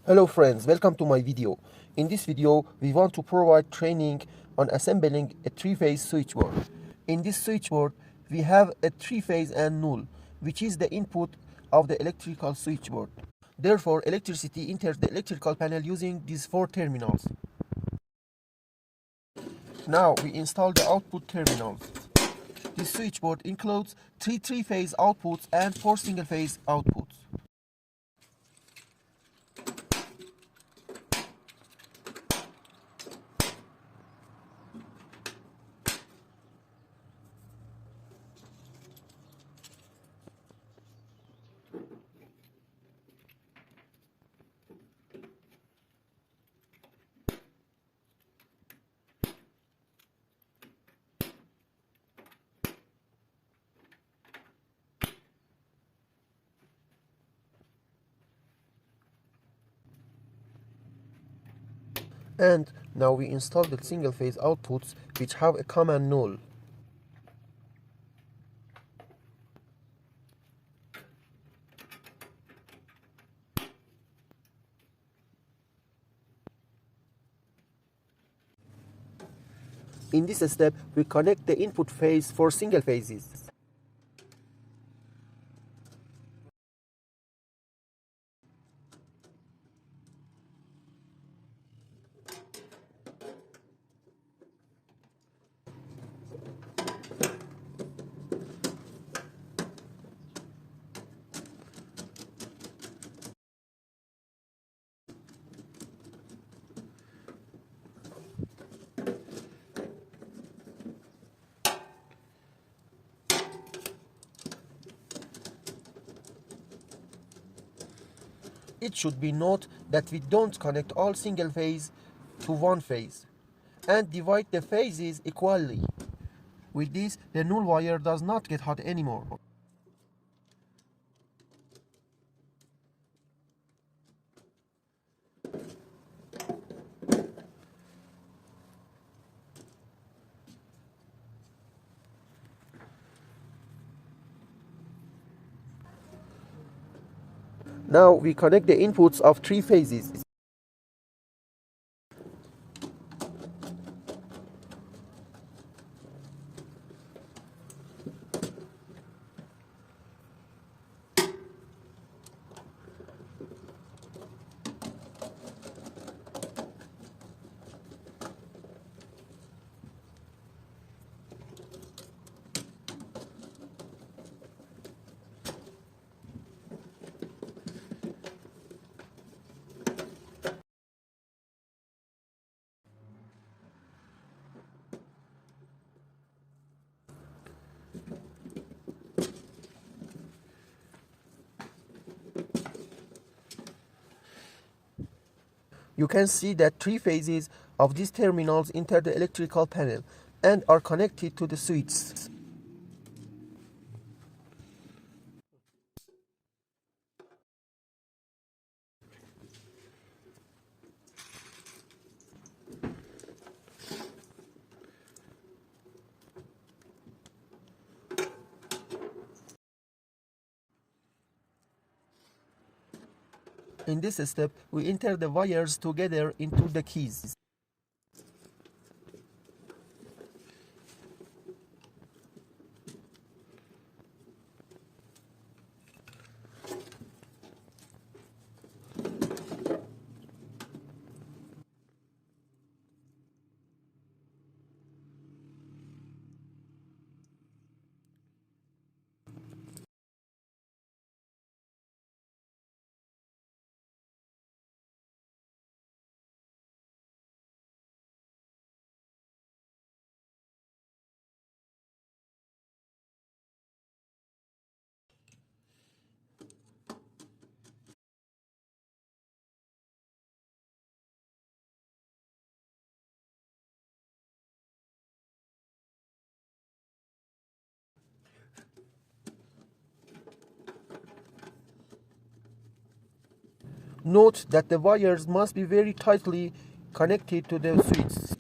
Hello friends, welcome to my video. In this video, we want to provide training on assembling a three-phase switchboard. In this switchboard, we have a three-phase and null, which is the input of the electrical switchboard. Therefore, electricity enters the electrical panel using these four terminals. Now we install the output terminals. This switchboard includes three three-phase outputs and four single-phase outputs. And now we install the single-phase outputs which have a common null. In this step, we connect the input phase for single phases. It should be noted that we don't connect all single phase to one phase and divide the phases equally. With this, the null wire does not get hot anymore. Now we connect the inputs of three phases. You can see that three phases of these terminals enter the electrical panel and are connected to the switches. In this step, we enter the wires together into the keys. Note that the wires must be very tightly connected to the switches.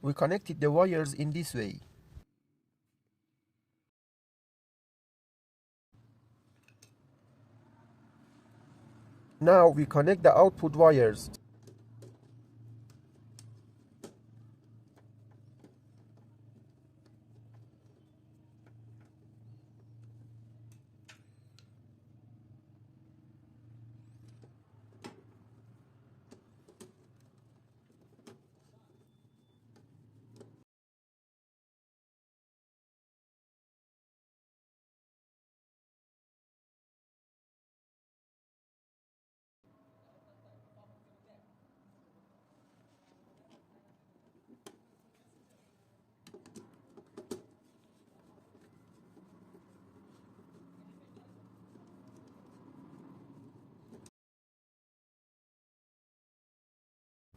We connected the wires in this way. Now we connect the output wires.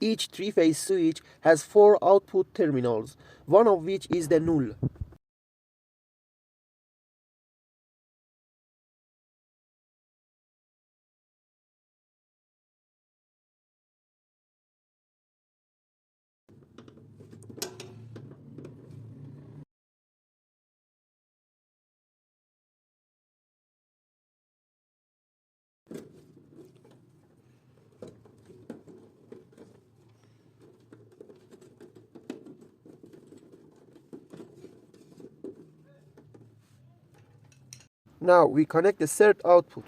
Each three-phase switch has 4 output terminals, one of which is the null. Now we connect the third output.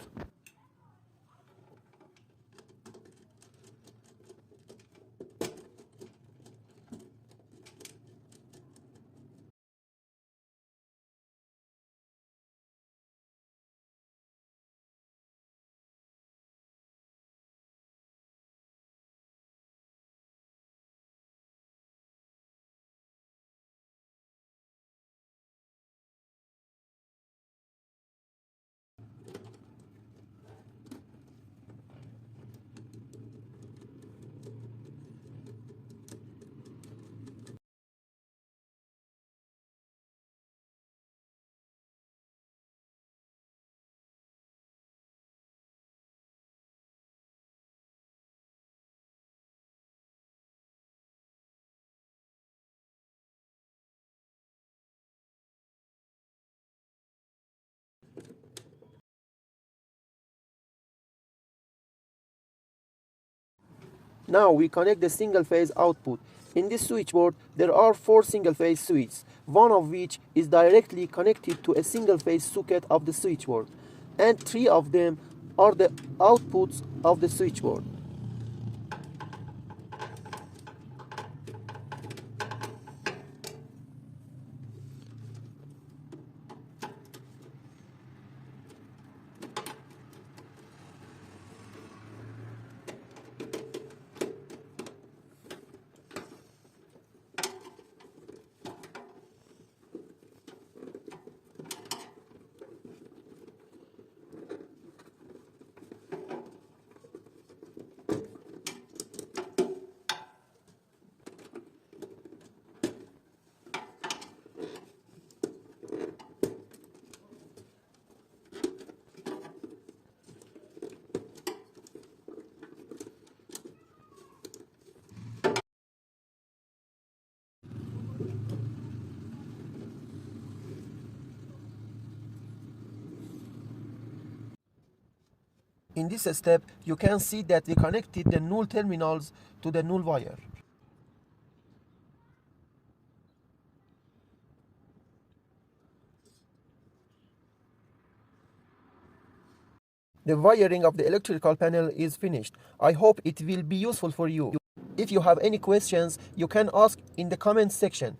Now we connect the single-phase output. In this switchboard, there are 4 single-phase switches, one of which is directly connected to a single-phase socket of the switchboard, and 3 of them are the outputs of the switchboard. In this step, you can see that we connected the null terminals to the null wire. The wiring of the electrical panel is finished. I hope it will be useful for you. If you have any questions, you can ask in the comment section.